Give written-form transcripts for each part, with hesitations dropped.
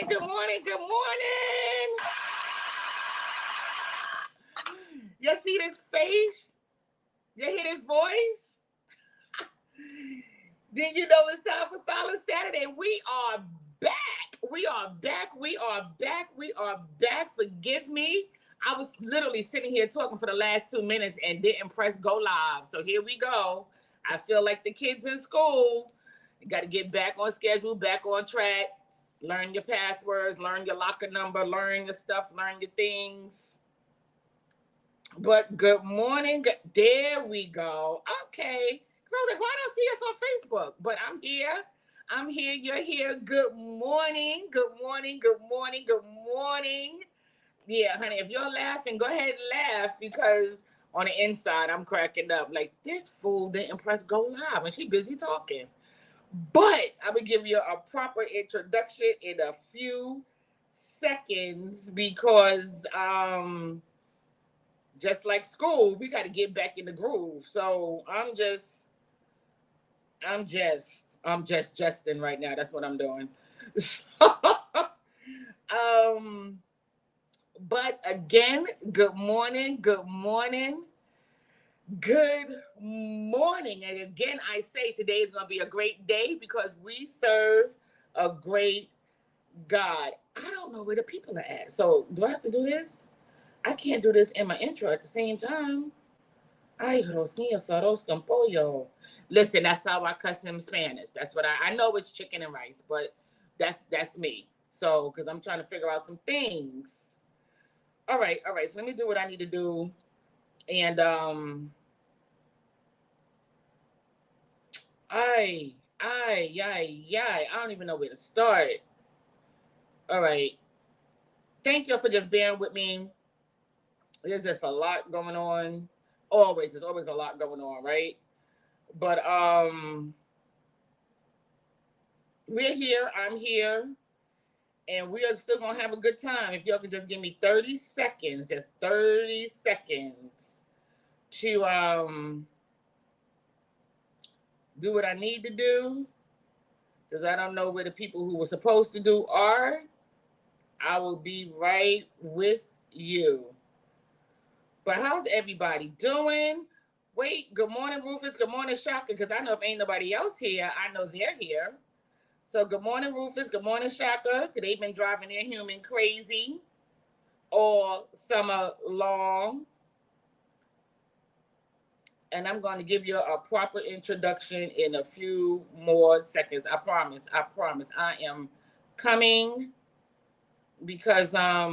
Good morning. Good morning. You see this face? You hear this voice? Then you know it's time for Solid Saturday. We are back. We are back. We are back. We are back. Forgive me. I was literally sitting here talking for the last 2 minutes and didn't press go live. So here we go. I feel like the kids in school. You got to get back on schedule, back on track. Learn your passwords, learn your locker number, learn your stuff, learn your things. But good morning. There we go. Okay. So I was like, why don't I see us on Facebook? But I'm here. I'm here. You're here. Good morning. Good morning. Good morning. Good morning. Yeah, honey, if you're laughing, go ahead and laugh because on the inside, I'm cracking up. Like, this fool didn't press go live and she busy talking. But I'm going to give you a proper introduction in a few seconds because just like school, we got to get back in the groove. So I'm just jesting right now. That's what I'm doing. But again, good morning, good morning, good morning. And again, I say today is going to be a great day because we serve a great God. I don't know where the people are at. So do I have to do this? I can't do this in my intro at the same time. Ay, Dios mío, arroz con pollo. Listen, that's how I cuss in Spanish. That's what I know it's chicken and rice, but that's me. So, because I'm trying to figure out some things. All right. So let me do what I need to do. And I don't even know where to start. All right. Thank you for just bearing with me. There's just a lot going on. There's always a lot going on, right? But we're here. I'm here. And we are still going to have a good time. If y'all can just give me 30 seconds, just 30 seconds to do what I need to do. Because I don't know where the people who were supposed to do are. I will be right with you. But how's everybody doing? Wait, good morning, Rufus. Good morning, Shaka. Because I know if ain't nobody else here, I know they're here. So good morning, Rufus. Good morning, Shaka. Because they've been driving their human crazy all summer long. And I'm going to give you a proper introduction in a few more seconds. I promise. I am coming because I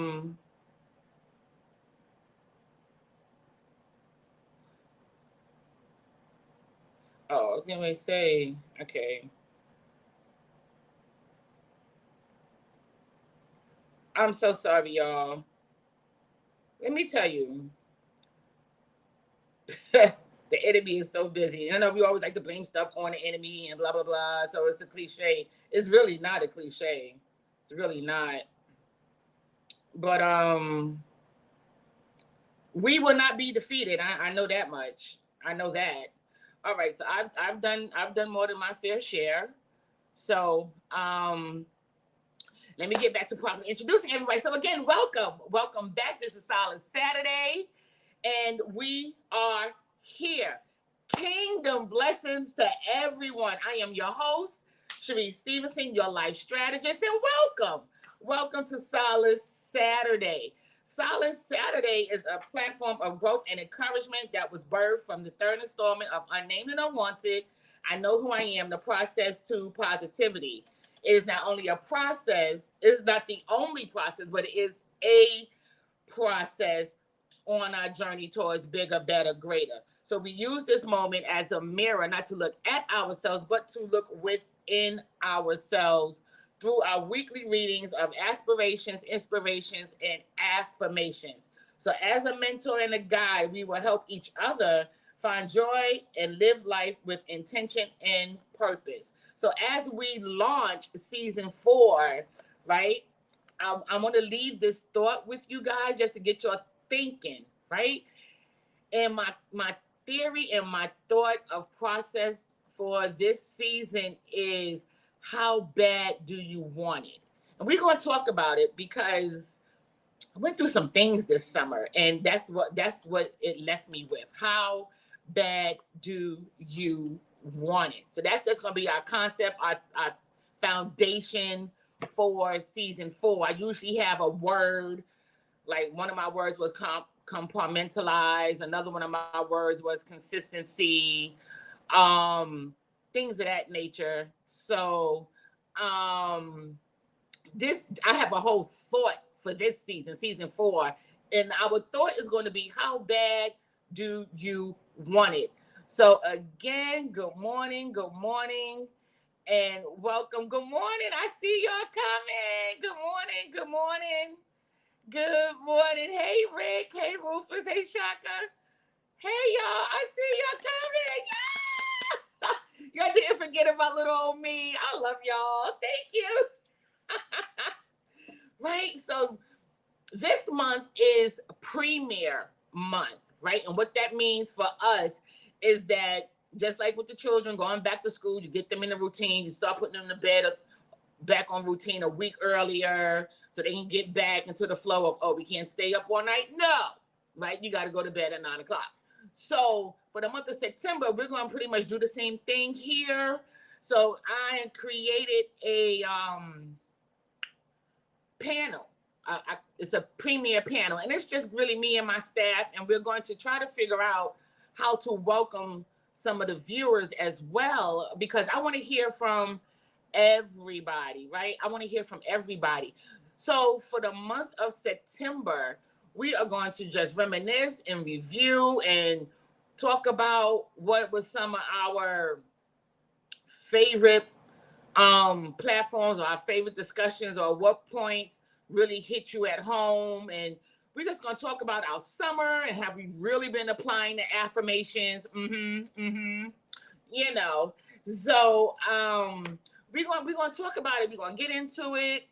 was going to say, okay. I'm so sorry, y'all. Let me tell you. The enemy is so busy. I know we always like to blame stuff on the enemy and blah, blah, blah. So it's a cliche. It's really not a cliche. It's really not. But we will not be defeated. I know that much. I know that. All right. So I've done more than my fair share. So let me get back to properly introducing everybody. So again, welcome back. This is Solid Saturday, and we are here. Kingdom blessings to everyone. I am your host, Cherise Stevenson, your life strategist, and welcome to Solid Saturday. Solid Saturday is a platform of growth and encouragement that was birthed from the third installment of Unnamed and Unwanted. I Know Who I Am, the process to positivity. It is not only a process, it's not the only process, but it is a process on our journey towards bigger, better, greater. So we use this moment as a mirror, not to look at ourselves, but to look within ourselves through our weekly readings of aspirations, inspirations, and affirmations. So as a mentor and a guide, we will help each other find joy and live life with intention and purpose. So as we launch season 4, right, I want to leave this thought with you guys just to get your thinking, right? And my theory and my thought of process for this season is, how bad do you want it? we're going to talk about it because I went through some things this summer, and that's what it left me with. How bad do you want it? So that's going to be our concept, our foundation for season 4. I usually have a word, like one of my words was compartmentalize. Another one of my words was consistency, things of that nature. So this, I have a whole thought for this season 4, and our thought is going to be, how bad do you want it? So again, good morning, and welcome. Good morning. I see y'all coming. Good morning. Good morning. Hey, Rick. Hey, Rufus. Hey, Shaka. Hey, y'all. I see y'all coming. Yeah. Y'all didn't forget about little old me. I love y'all. Thank you. Right? So this month is premiere month, right? And what that means for us is that just like with the children going back to school, you get them in the routine, you start putting them to bed back on routine a week earlier so they can get back into the flow of, oh, we can't stay up all night. No, right? You got to go to bed at 9 o'clock. So for the month of September, we're going to pretty much do the same thing here. So I created a panel. It's a premiere panel, and it's just really me and my staff, and we're going to try to figure out how to welcome some of the viewers as well, because I want to hear from everybody, right? I want to hear from everybody. So for the month of September, we are going to just reminisce and review and talk about what was some of our favorite platforms or our favorite discussions, or what points really hit you at home. And we're just going to talk about our summer and have we really been applying the affirmations. You know, so we're going to talk about it. We're going to get into it.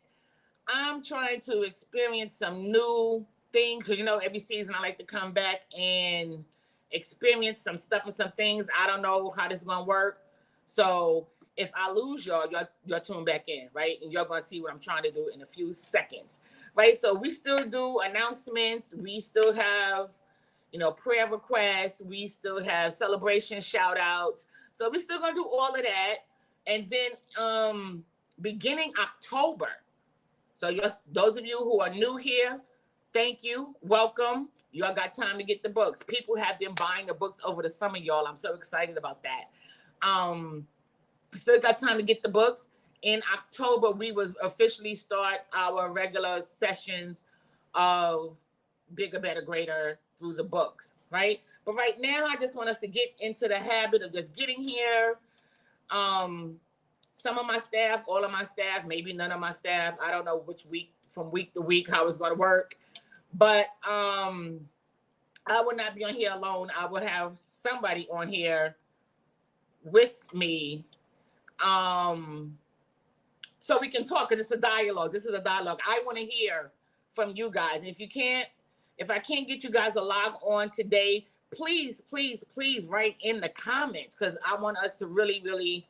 I'm trying to experience some new things because, you know, every season I like to come back and experience some stuff and some things. I don't know how this is going to work. So if I lose y'all tune back in, right? And you're going to see what I'm trying to do in a few seconds, right? So we still do announcements. We still have, you know, prayer requests. We still have celebration shout outs. So we're still going to do all of that. And then beginning October. So those of you who are new here, thank you. Welcome. Y'all got time to get the books. People have been buying the books over the summer, y'all. I'm so excited about that. Still got time to get the books. In October, we will officially start our regular sessions of Bigger, Better, Greater through the books, right? But right now, I just want us to get into the habit of just getting here. Some of my staff, all of my staff, maybe none of my staff, I don't know which week, from week to week, how it's going to work. But I will not be on here alone. I will have somebody on here with me, so we can talk, because it's a dialogue. This is a dialogue. I want to hear from you guys. If I can't get you guys to log on today, please write in the comments, because I want us to really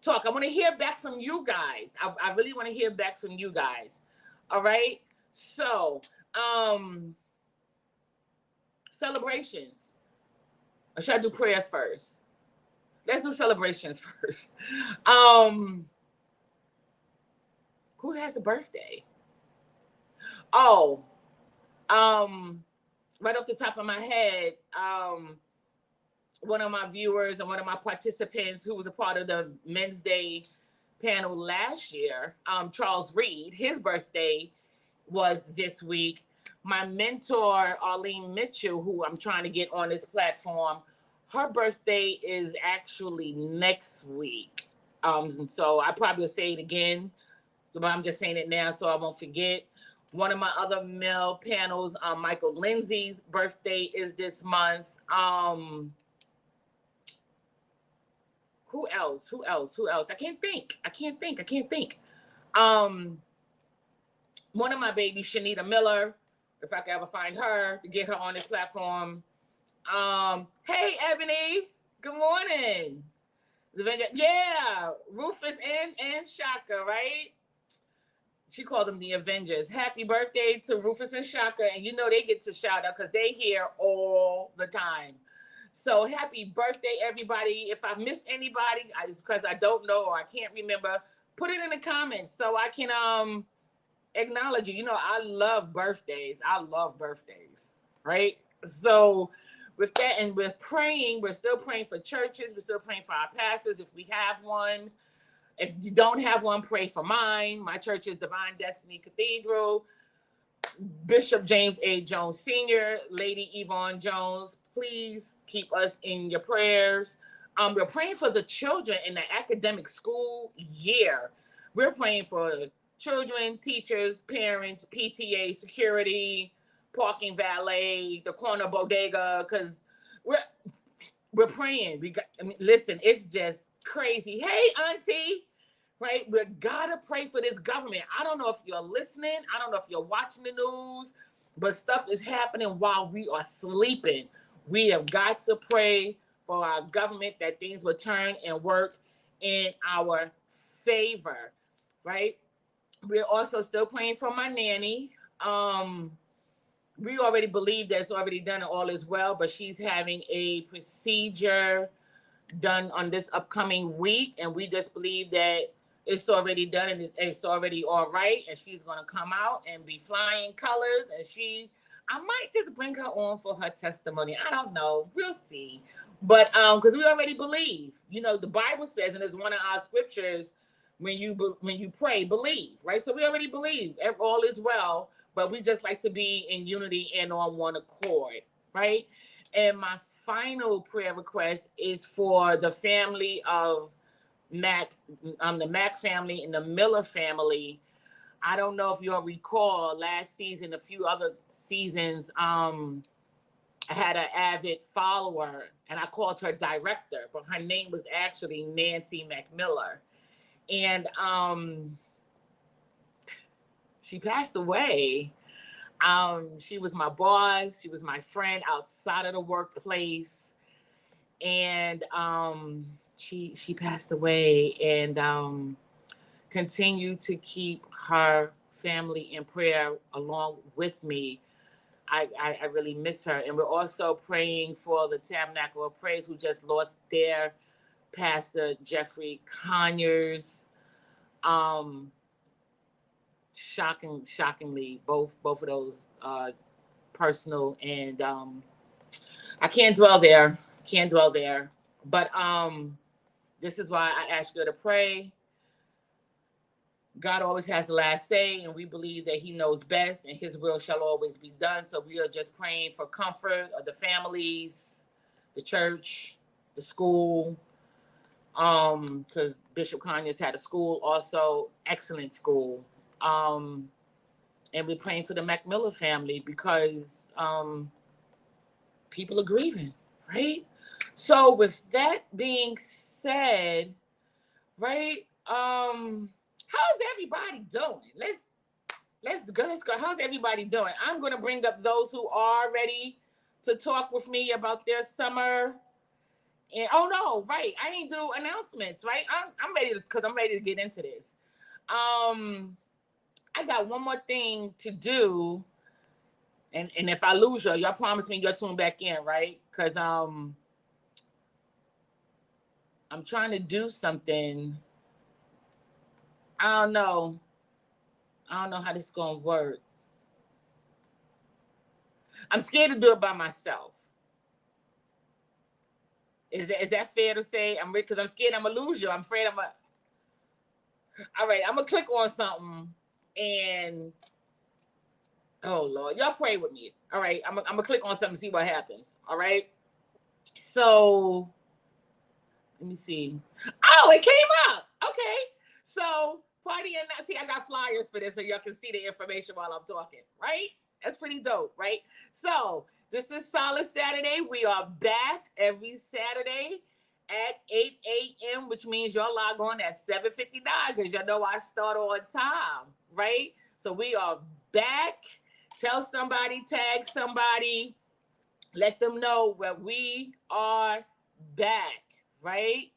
talk. I want to hear back from you guys. I really want to hear back from you guys. All right. So celebrations. Or should I do prayers first? Let's do celebrations first. Who has a birthday? Oh, right off the top of my head, one of my viewers and one of my participants who was a part of the Men's Day panel last year, Charles Reed, his birthday was this week. My mentor, Arlene Mitchell, who I'm trying to get on this platform, her birthday is actually next week. So I probably will say it again, but I'm just saying it now so I won't forget. One of my other male panels, Michael Lindsay's birthday is this month. Who else? I can't think. One of my babies, Shanita Miller, if I can ever find her to get her on this platform. Hey, Ebony, good morning. Yeah, Rufus and Shaka, right? She called them the Avengers. Happy birthday to Rufus and Shaka. And you know they get to shout out because they here all the time. So happy birthday, everybody. If I missed anybody, it's because I don't know or I can't remember, put it in the comments so I can acknowledge you. You know, I love birthdays. I love birthdays, right? So with that, and we're praying, we're still praying for churches. We're still praying for our pastors if we have one. If you don't have one, pray for mine. My church is Divine Destiny Cathedral. Bishop James A. Jones Sr., Lady Yvonne Jones, please keep us in your prayers. We're praying for the children in the academic school year. We're praying for children, teachers, parents, PTA, security, parking valet, the corner bodega, because we're praying. Listen, it's just crazy. Hey, Auntie. Right? We gotta pray for this government. I don't know if you're listening. I don't know if you're watching the news, but stuff is happening while we are sleeping. We have got to pray for our government that things will turn and work in our favor, right? We're also still praying for my nanny. We already believe that it's already done and all is well, but she's having a procedure done on this upcoming week, and we just believe that it's already done and it's already all right, and she's going to come out and be flying colors, and I might just bring her on for her testimony. I don't know. We'll see. But because we already believe, you know, the Bible says, and it's one of our scriptures, when you pray, believe, right? So we already believe all is well, but we just like to be in unity and on one accord, right? And my final prayer request is for the family of Mac, the Mac family and the Miller family. I don't know if you'll recall last season, a few other seasons, I had an avid follower and I called her director, but her name was actually Nancy McMiller. And she passed away. She was my boss. She was my friend outside of the workplace. And she passed away, and continue to keep her family in prayer along with me. I really miss her. And we're also praying for the Tabernacle of Praise, who just lost their pastor, Jeffrey Conyers. Shockingly, both of those personal, and I can't dwell there. But this is why I ask you to pray. God always has the last say, and we believe that he knows best, and his will shall always be done. So we are just praying for comfort of the families, the church, the school, because Bishop Conyers had a school also, excellent school. And we're praying for the McMiller family because people are grieving, right? So with that being said, right, how's everybody doing? Let's go. How's everybody doing? I'm going to bring up those who are ready to talk with me about their summer. And oh no, right, I ain't do announcements, right? I'm ready because I'm ready to get into this. I got one more thing to do, and if I lose y'all promise me you'll tune back in, right? Because I'm trying to do something. I don't know how this is gonna work. I'm scared to do it by myself. Is that fair to say? Because I'm scared I'm gonna lose you. I'm afraid all right, I'm gonna click on something and oh Lord, y'all pray with me. All right, I'm gonna click on something and see what happens. All right. So let me see. Oh, it came up. Okay. So party and see, I got flyers for this so y'all can see the information while I'm talking, right? That's pretty dope, right? So this is SOLACE Saturday. We are back every Saturday at 8 a.m., which means y'all log on at 7:59 because y'all know I start on time, right? So we are back. Tell somebody, tag somebody, let them know where we are back, right?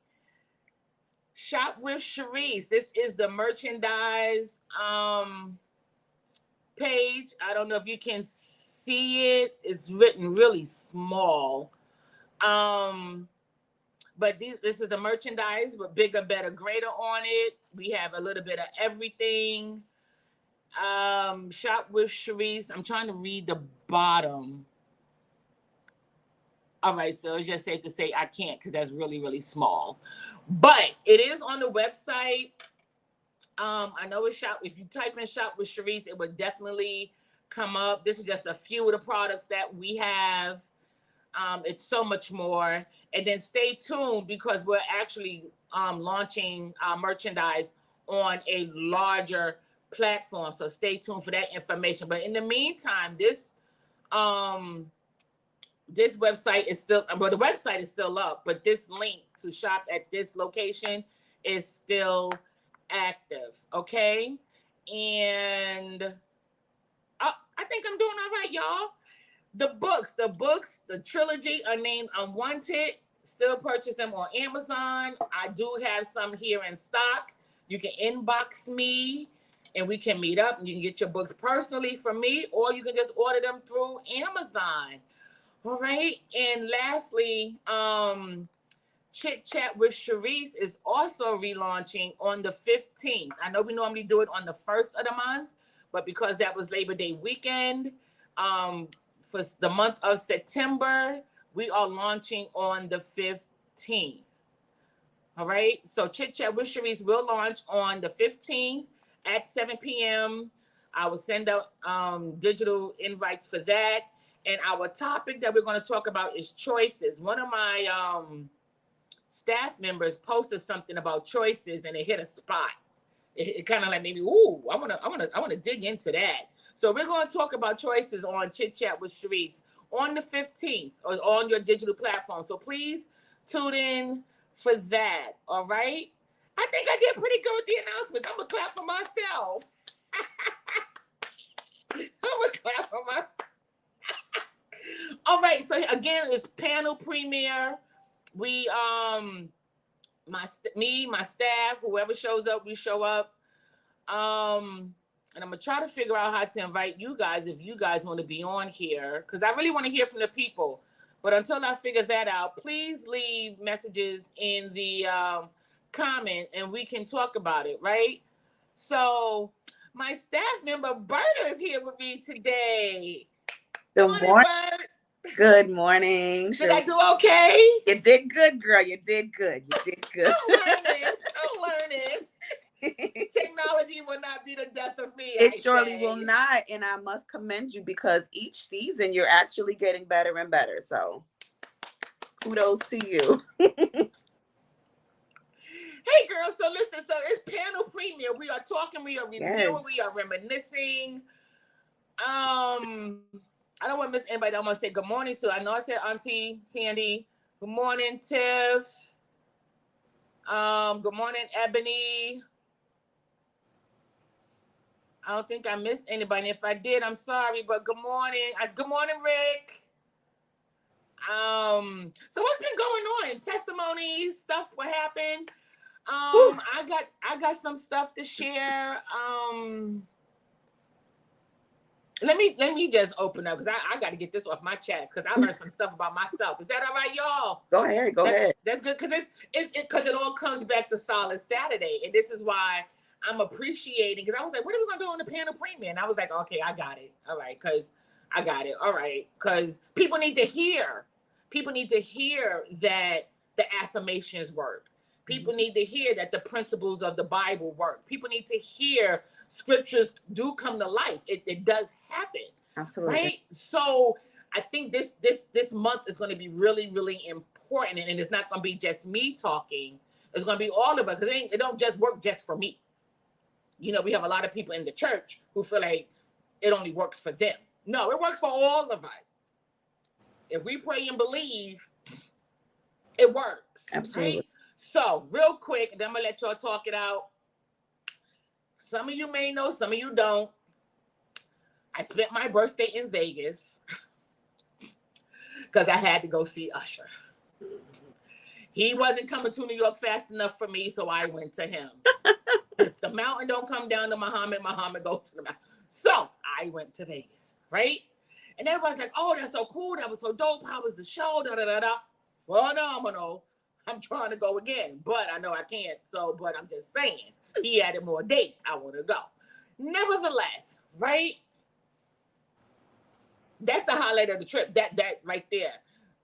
Shop with Cherise. This is the merchandise page. I don't know if you can see it. It's written really small. But this is the merchandise with bigger, better, greater on it. We have a little bit of everything. Shop with Cherise. I'm trying to read the bottom. All right, so it's just safe to say I can't because that's really, really small. But it is on the website. I know it's shop. If you type in Shop with Cherise, it would definitely come up. This is just a few of the products that we have. It's so much more. And then stay tuned because we're actually launching merchandise on a larger platform. So stay tuned for that information. But in the meantime, this website is still, well, the website is still up, but this link to shop at this location is still active. Okay. And I think I'm doing all right, y'all. The books, the trilogy Unnamed Unwanted, still purchase them on Amazon. I do have some here in stock. You can inbox me and we can meet up and you can get your books personally from me, or you can just order them through Amazon. All right. And lastly, Chit Chat with Cherise is also relaunching on the 15th. I know we normally do it on the 1st of the month, but because that was Labor Day weekend, for the month of September, we are launching on the 15th. All right. So Chit Chat with Cherise will launch on the 15th at 7 p.m. I will send out digital invites for that. And our topic that we're going to talk about is choices. One of my staff members posted something about choices and it hit a spot. It kind of like maybe, ooh, I want to dig into that. So we're going to talk about choices on Chit Chat with Cherise on the 15th or on your digital platform. So please tune in for that. All right. I think I did pretty good with the announcements. I'm going to clap for myself. I'm going to clap for myself. All right. So again, it's panel premiere. We, my staff, whoever shows up, we show up. And I'm going to try to figure out how to invite you guys if you guys want to be on here, because I really want to hear from the people. But until I figure that out, please leave messages in the comment and we can talk about it, right? So my staff member, Berta, is here with me today. Good morning. Bert. Good morning. Did I do okay? You did good, girl. You did good. I'm learning. Technology will not be the death of me. It surely will not. And I must commend you because each season you're actually getting better and better. So kudos to you. Hey, girl. So listen, so it's panel premiere. We are talking, we are reviewing, yes. We are reminiscing. I don't want to miss anybody. I want to say good morning to. I know I said Auntie Sandy. Good morning, Tiff. Good morning, Ebony. I don't think I missed anybody. If I did, I'm sorry, but good morning. Good morning, Rick. So what's been going on? Testimonies, stuff, what happened? I got some stuff to share. Let me just open up because I got to get this off my chest because I learned some stuff about myself. Is that all right, y'all? Go ahead. That's good because it all comes back to SOLACE Saturday, and this is why I'm appreciating, because I was like, what are we going to do on the panel premiere? And I was like, okay, I got it. All right, because I got it. All right, because people need to hear. People need to hear that the affirmations work. People need to hear that the principles of the Bible work. People need to hear scriptures do come to life. It does happen. Absolutely. Right? So I think this month is going to be really, really important. And it's not going to be just me talking. It's going to be all of us, because it don't just work just for me. You know, we have a lot of people in the church who feel like it only works for them. No, it works for all of us. If we pray and believe, it works. Absolutely. Right? So real quick, and then I'm going to let y'all talk it out. Some of you may know, some of you don't. I spent my birthday in Vegas because I had to go see Usher. He wasn't coming to New York fast enough for me, so I went to him. If the mountain don't come down to Muhammad, Muhammad goes to the mountain. So I went to Vegas, right? And everybody's like, oh, that's so cool. That was so dope. How was the show? Da, da, da, da. Phenomenal. I'm trying to go again, but I know I can't. So, but I'm just saying, he added more dates. I want to go. Nevertheless, right? That's the highlight of the trip. That right there.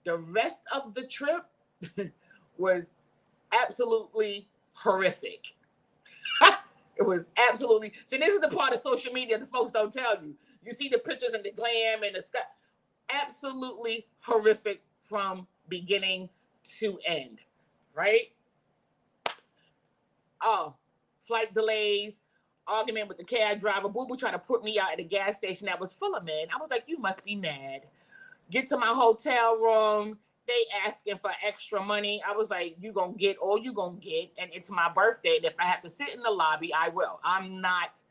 The rest of the trip was absolutely horrific. It was absolutely. See, this is the part of social media the folks don't tell you. You see the pictures and the glam and the stuff. Absolutely horrific from beginning to end, right? Oh, flight delays, argument with the cab driver. Boo Boo trying to put me out at a gas station that was full of men. I was like, you must be mad. Get to my hotel room. They asking for extra money. I was like, you gonna get all you gonna get, and it's my birthday, and if I have to sit in the lobby, I will. I'm not.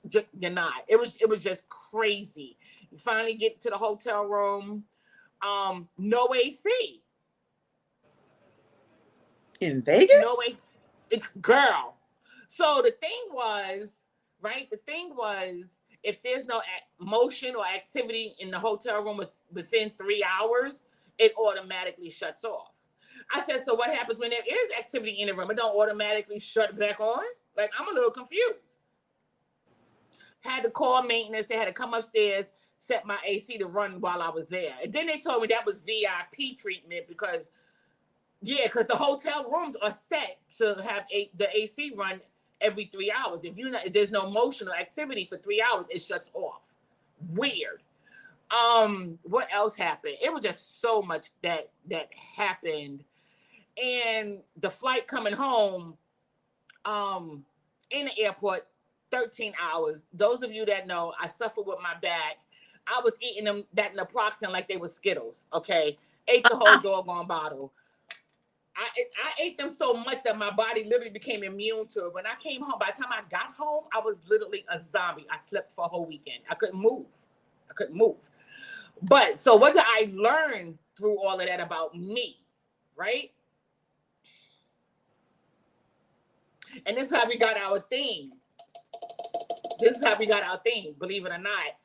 You're not. It was just crazy. You finally get to the hotel room. No AC. In Vegas? No AC. Girl. So the thing was, right? The thing was, if there's no motion or activity in the hotel room within 3 hours, it automatically shuts off. I said, so what happens when there is activity in the room? It don't automatically shut back on? Like, I'm a little confused. Had to call maintenance. They had to come upstairs, set my AC to run while I was there. And then they told me that was VIP treatment because the hotel rooms are set to have the AC run every 3 hours. If there's no motion or activity for 3 hours, it shuts off. Weird. What else happened? It was just so much that happened. And the flight coming home, in the airport, 13 hours. Those of you that know, I suffer with my back. I was eating them that naproxen like they were Skittles. Okay, ate the whole doggone bottle. I ate them so much that my body literally became immune to it. When I came home, by the time I got home, I was literally a zombie. I slept for a whole weekend. I couldn't move. But so what did I learn through all of that about me, right? And this is how we got our theme. Believe it or not.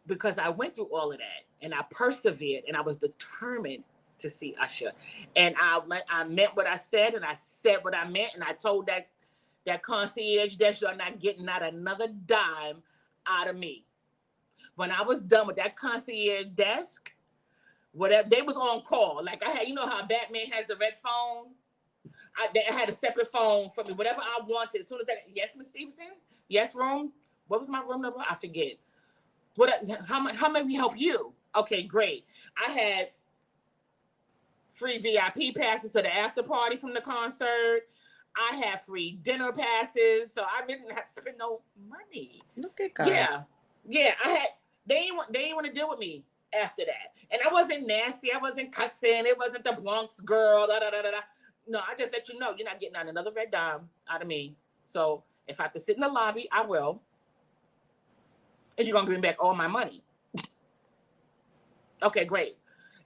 Because I went through all of that and I persevered and I was determined to see Usher. And I meant what I said and I said what I meant. And I told that concierge desk, you're not getting not another dime out of me. When I was done with that concierge desk, whatever, they was on call. Like I had, you know how Batman has the red phone? I had a separate phone for me. Whatever I wanted. As soon as yes, Miss Stevenson? Yes, room? What was my room number? I forget. How may we help you? Okay, great. I had free VIP passes to the after party from the concert. I had free dinner passes, so I really didn't have to spend no money. Look at God. Yeah. I had. They didn't want to deal with me after that, and I wasn't nasty. I wasn't cussing. It wasn't the Bronx girl. Da da da da. No, I just let you know you're not getting on another red dime out of me. So if I have to sit in the lobby, I will. And you're gonna give me back all my money. Okay, great.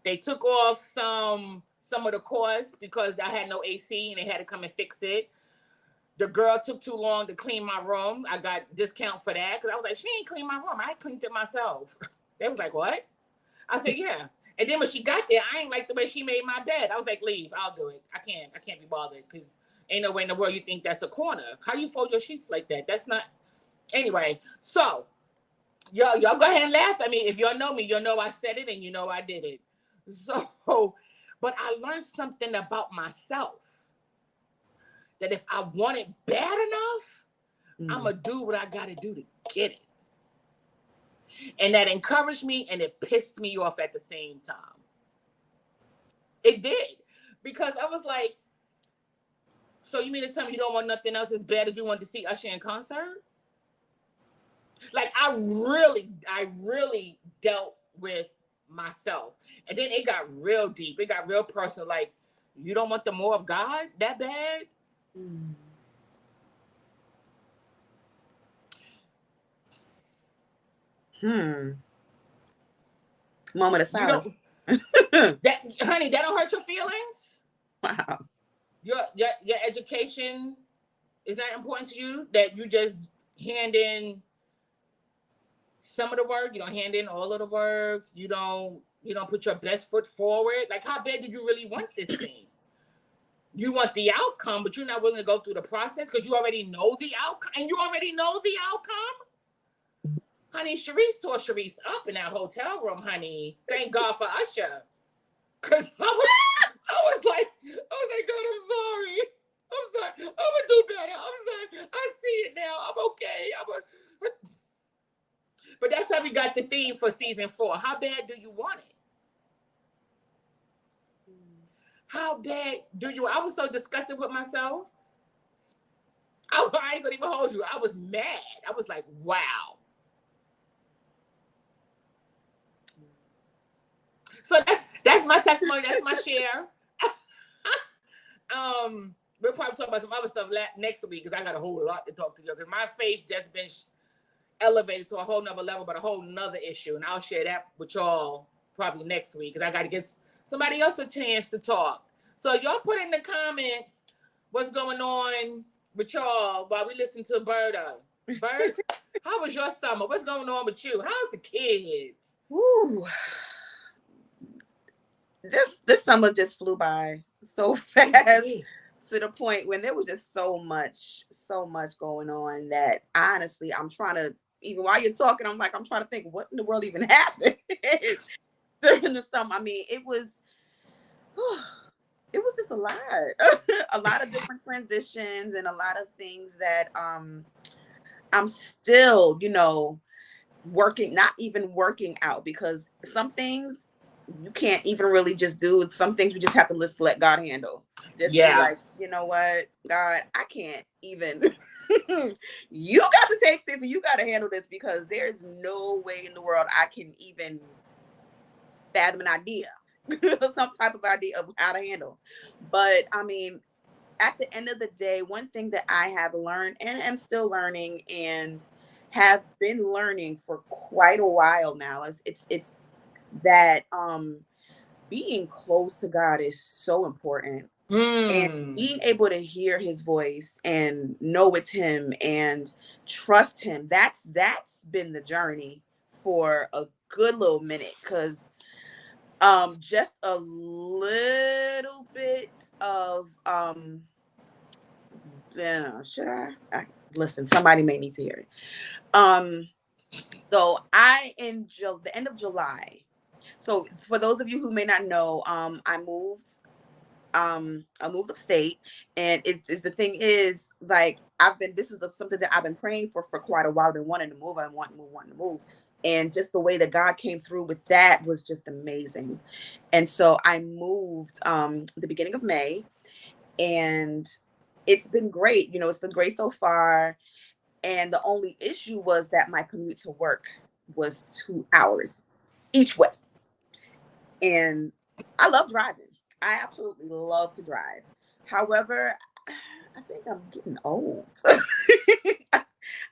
They took off some of the costs because I had no AC and they had to come and fix it. The girl took too long to clean my room. I got discount for that because I was like, she ain't cleaned my room. I cleaned it myself. They was like, what? I said, yeah. And then when she got there, I ain't like the way she made my bed. I was like, leave. I'll do it. I can't be bothered because ain't no way in the world you think that's a corner. How you fold your sheets like that? That's not. Anyway, so y'all go ahead and laugh at me. If y'all know me, you'll know I said it and you know I did it. So, but I learned something about myself that if I want it bad enough, I'm going to do what I got to do to get it. And that encouraged me and it pissed me off at the same time. It did. Because I was like, so you mean to tell me you don't want nothing else as bad as you want to see Usher in concert? Like I really dealt with myself. And then it got real deep. It got real personal. Like, you don't want the more of God that bad? Moment of silence. Honey, that don't hurt your feelings? Wow. Your education is not important to you, that you just hand in some of the work, you don't hand in all of the work, you don't put your best foot forward. Like, how bad do you really want this thing? You want the outcome, but you're not willing to go through the process because you already know the outcome. And you already know the outcome? Honey, Cherise tore Cherise up in that hotel room, honey. Thank God for Usher. Cause I was like, God, I'm sorry. I'm sorry. I'm gonna do better. I'm sorry. I see it now. I'm okay. But that's how we got the theme for season 4. How bad do you want it? How bad do you? I was so disgusted with myself. I ain't gonna even hold you. I was mad. I was like, wow. So that's my testimony. That's my share. We'll probably talk about some other stuff next week because I got a whole lot to talk to you. Because my faith just been elevated to a whole nother level, but a whole nother issue, and I'll share that with y'all probably next week because I got to get somebody else a chance to talk. So y'all put in the comments what's going on with y'all while we listen to Berta. Bert, how was your summer? What's going on with you? How's the kids? Woo. This summer just flew by so fast to the point when there was just so much going on that honestly I'm trying to, even while you're talking, I'm trying to think what in the world even happened during the summer. I mean, it was just a lot. A lot of different transitions and a lot of things that I'm still, not even working out, because some things you can't even really just do. Some things we just have to let God handle. Just be like, you know what, God, I can't even. You got to take this and you got to handle this, because there's no way in the world I can even fathom an idea, some type of idea of how to handle. But I mean, at the end of the day, one thing that I have learned and am still learning and have been learning for quite a while now is it's that being close to God is so important. And being able to hear his voice and know it's him and trust him, that's been the journey for a good little minute, because just a little bit of should I listen, somebody may need to hear it. So the end of July. So for those of you who may not know, I moved upstate, and it's the thing is, like, this was something that I've been praying for quite a while. I've been wanting to move. I wanting to move. And just the way that God came through with that was just amazing. And so I moved the beginning of May, and it's been great. It's been great so far. And the only issue was that my commute to work was 2 hours each way. And I love driving. I absolutely love to drive. However, I think I'm getting old.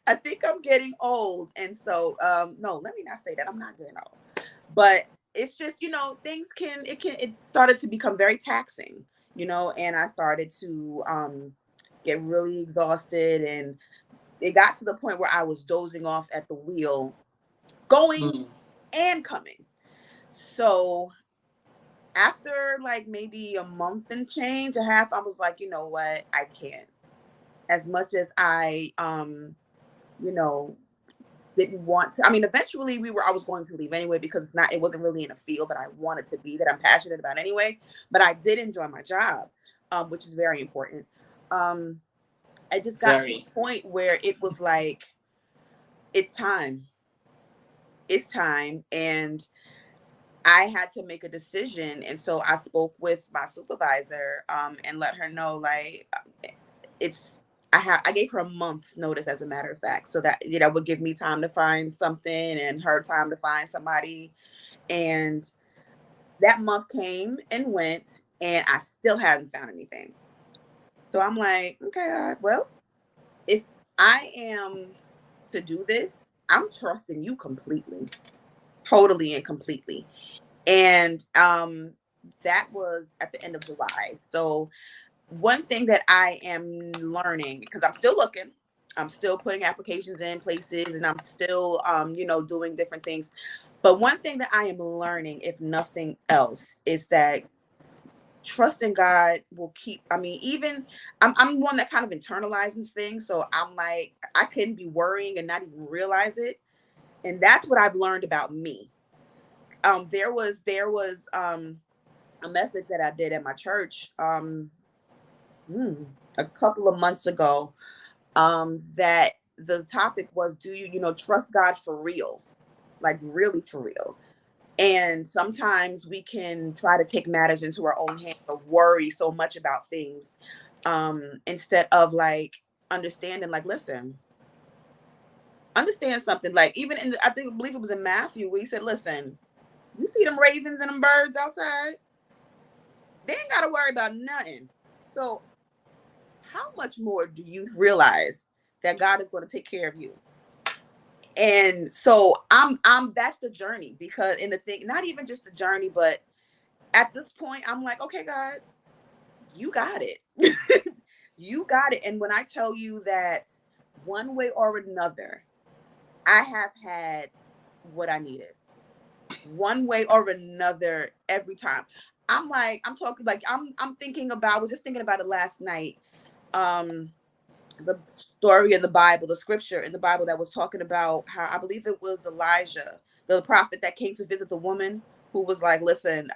I think I'm getting old. And so, no, let me not say that. I'm not getting old. But it's just, it started to become very taxing, and I started to get really exhausted, and it got to the point where I was dozing off at the wheel, going and coming. So after like maybe a month and change, a half, I was like, you know what, I can't. As much as I didn't want to. I mean, eventually I was going to leave anyway, because it wasn't really in a field that I wanted to be, that I'm passionate about anyway. But I did enjoy my job, which is very important. I just got to a point where it was like, it's time. It's time. And I had to make a decision. And so I spoke with my supervisor and let her know, like, I gave her a month's notice, as a matter of fact, so that, would give me time to find something and her time to find somebody. And that month came and went, and I still hadn't found anything. So I'm like, okay, well, if I am to do this, I'm trusting you completely, totally and completely. And that was at the end of July. So one thing that I am learning, because I'm still looking, I'm still putting applications in places, and I'm still, doing different things. But one thing that I am learning, if nothing else, is that trusting God will keep. I mean, even I'm one that kind of internalizes things, so I'm like, I couldn't be worrying and not even realize it, and that's what I've learned about me. There was a message that I did at my church a couple of months ago, that the topic was, do you, trust God for real, like really for real? And sometimes we can try to take matters into our own hands or worry so much about things, instead of like understanding, like, listen, understand something. Like, even I believe it was in Matthew, where he said, listen, you see them ravens and them birds outside, they ain't got to worry about nothing. So how much more do you realize that God is going to take care of you? And so I'm that's the journey, because in the thing, not even just the journey, but at this point, I'm like, okay, God, you got it. You got it. And when I tell you that one way or another, I have had what I needed, one way or another, every time. I'm like, I'm talking like I'm thinking about, I was just thinking about it last night. Um, the story in the Bible, the scripture in the Bible that was talking about how, I believe it was Elijah, the prophet that came to visit the woman who was like, listen,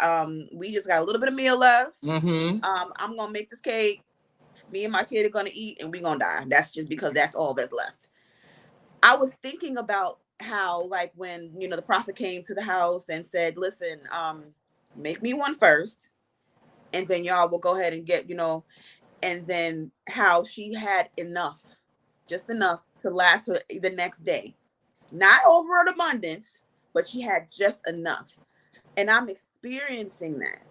we just got a little bit of meal left. I'm gonna make this cake. Me and my kid are gonna eat, and we're gonna die. That's just because that's all that's left. I was thinking about how, like, when the prophet came to the house and said, listen, make me one first, and then y'all will go ahead and get, and then how she had enough, just enough to last her the next day. Not over an abundance, but she had just enough. And I'm experiencing that.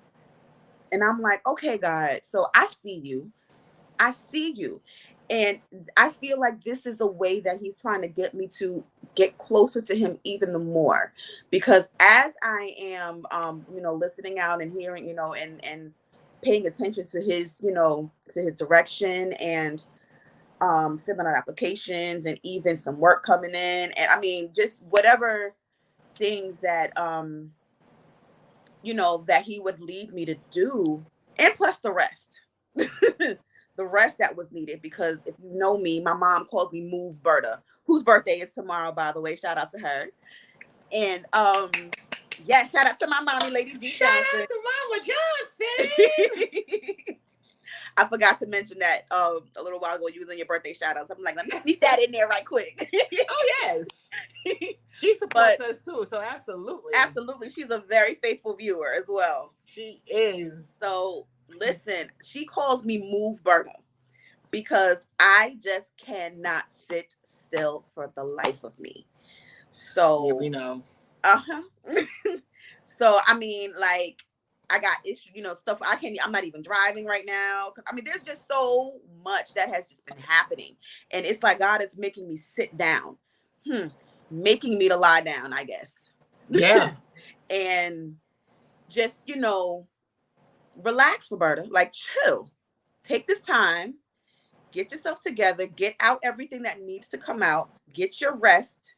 And I'm like, okay, God, so I see you. I see you. And I feel like this is a way that he's trying to get me to get closer to him even the more. Because as I am, listening out and hearing, and paying attention to his, to his direction, and filling out applications, and even some work coming in. And I mean, just whatever things that, that he would lead me to do, and plus the rest. The rest that was needed, because if you know me, my mom calls me Move Berta, whose birthday is tomorrow, by the way. Shout out to her. And yeah, shout out to my mommy, Lady G Shout Johnson. out to Mama Johnson. I forgot to mention that a little while ago, you was on your birthday shout outs. I'm like, let me sneak that in there right quick. Oh yes, she supports us too, so absolutely, she's a very faithful viewer as well. She is. So listen, she calls me Move Berta, because I just cannot sit still for the life of me. So yeah, we know. Uh-huh. So I mean, like, I got issue, stuff. I'm not even driving right now. I mean, there's just so much that has just been happening. And it's like God is making me sit down. Making me to lie down, I guess. Yeah. And just, relax, Roberta. Like, chill. Take this time. Get yourself together. Get out everything that needs to come out. Get your rest.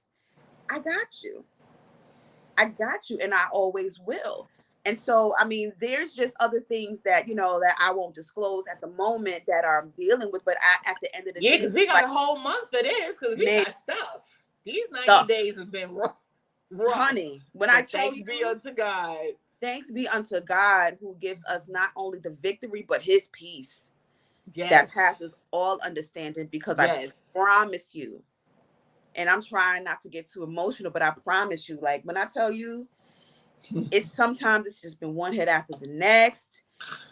I got you. I got you, and I always will. And so, I mean, there's just other things that, that I won't disclose at the moment that I'm dealing with. But at the end of the Yeah, day, because we got like a whole month for this, because we got stuff. These 90 days have been rough. Honey, when I tell you, thanks be unto God. Thanks be unto God, who gives us not only the victory, but his peace. Yes. That passes all understanding, because I promise you, and I'm trying not to get too emotional, but I promise you, like, when I tell you, sometimes it's just been one hit after the next.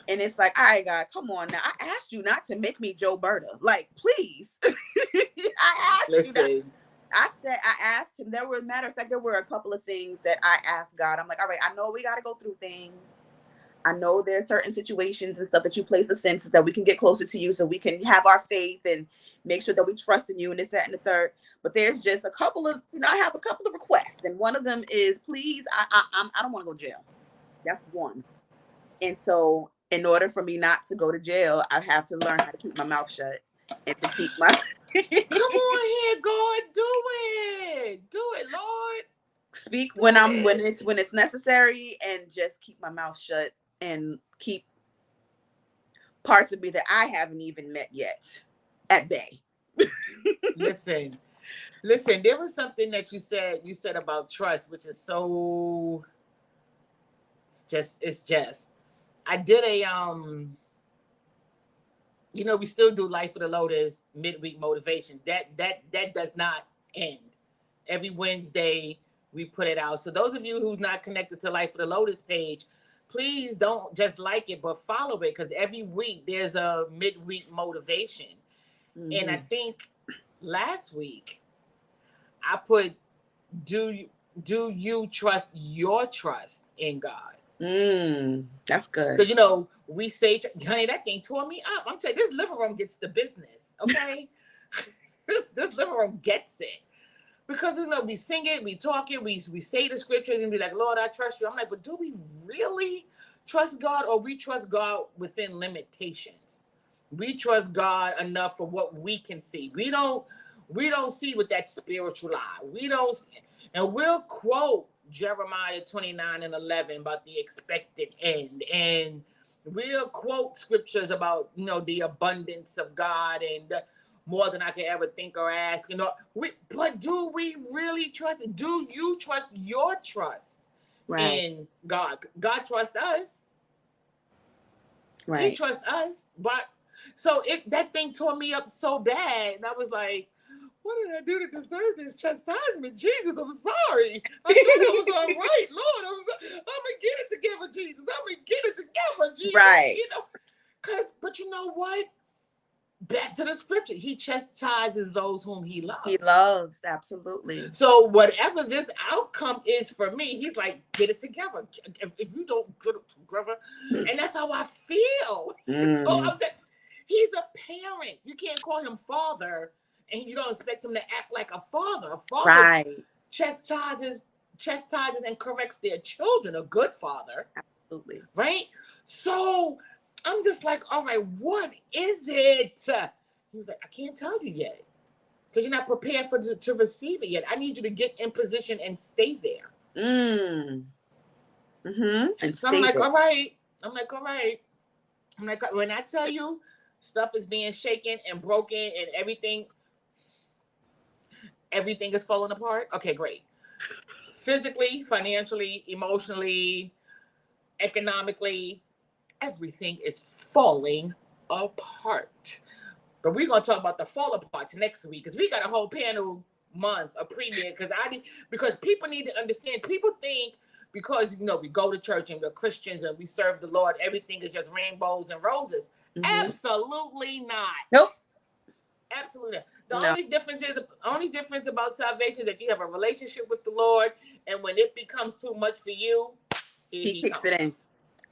And it's like, all right, God, come on now. I asked you not to make me Joe Berta. Like, please. I asked you that. I asked him. Matter of fact, there were a couple of things that I asked God. I'm like, all right, I know we got to go through things. I know there's certain situations and stuff that you place us in, so that we can get closer to you, so we can have our faith and make sure that we trust in you, and this, that, and the third. But there's just a couple of, I have a couple of requests, and one of them is, please, I don't want to go to jail. That's one. And so in order for me not to go to jail, I have to learn how to keep my mouth shut and to keep my Come on here, God, do it, Lord. speak Do when it. it's necessary, and just keep my mouth shut and keep parts of me that I haven't even met yet at bay. Listen, listen. There was something that you said. You said about trust, which is so. It's just. I did a You know, we still do Life of the Lotus midweek motivation. That does not end. Every Wednesday we put it out. So those of you who's not connected to Life of the Lotus page, please don't just like it, but follow it, because every week there's a midweek motivation. And I think last week I put, do you do you trust your trust in God? That's good. Because, you know, we say, honey, that thing tore me up. I'm telling you, this living room gets the business, okay? This living room gets it. Because, you know, we sing it, we talk it, we say the scriptures and be like, Lord, I trust you. I'm like, but do we really trust God, or we trust God within limitations? We trust God enough for what we can see. We don't see with that spiritual eye. We don't, and we'll quote Jeremiah 29:11 about the expected end. And we'll quote scriptures about, you know, the abundance of God and more than I can ever think or ask. You know, but do we really trust it? Do you trust your trust in God? God trusts us. He trusts us. But so that thing tore me up so bad. And I was like, what did I do to deserve this chastisement? Jesus, I'm sorry. I thought I was all right. Lord, I'm gonna get it together, Jesus. I'm gonna get it together, Jesus. Right. You know, but you know what? Back to the scripture. He chastises those whom he loves. He loves, absolutely. So whatever this outcome is for me, he's like, get it together. If you don't get it together, and that's how I feel. He's a parent. You can't call him father, and you don't expect him to act like a father. A father chastises and corrects their children. A good father, absolutely, right? So I'm just like, all right, what is it? He was like, I can't tell you yet, because you're not prepared to receive it yet. I need you to get in position and stay there. And so I'm like, all right. I'm like, when I tell you stuff is being shaken and broken and everything is falling apart. Okay, great. Physically, financially, emotionally, economically, everything is falling apart. But we're gonna talk about the fall aparts next week, because we got a whole panel month, a premiere. Because people need to understand. People think because, you know, we go to church and we're Christians and we serve the Lord, everything is just rainbows and roses. Absolutely not. Nope. Absolutely not. The only difference about salvation is that you have a relationship with the Lord, and when it becomes too much for you, he kicks it in.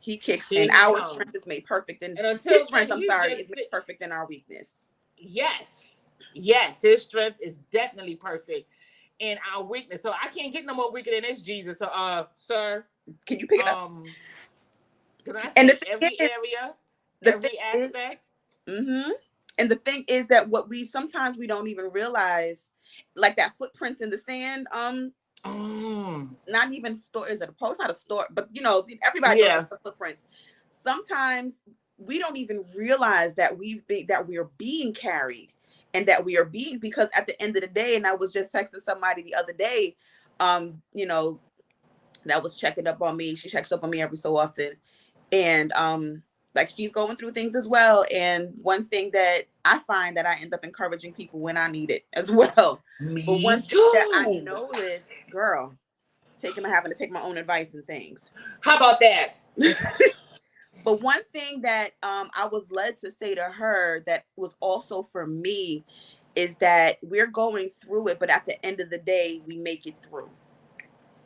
He kicks in. Our strength is made perfect, and until his strength, is made perfect in our weakness. Yes, his strength is definitely perfect in our weakness. So I can't get no more weaker than this, Jesus. So, sir, can you pick it up? Can I say every area, every aspect? And the thing is that what we sometimes we don't even realize, like that footprints in the sand. Not even store. Is it a post? Not a store, but you know, everybody knows the footprints. Sometimes we don't even realize that we are being carried, and that we are being, because at the end of the day, and I was just texting somebody the other day, you know, that was checking up on me. She checks up on me every so often, and like she's going through things as well. And one thing that I find that I end up encouraging people when I need it as well. But one thing that I noticed, girl, having to take my own advice and things. How about that? But one thing that I was led to say to her that was also for me is that we're going through it, but at the end of the day, we make it through.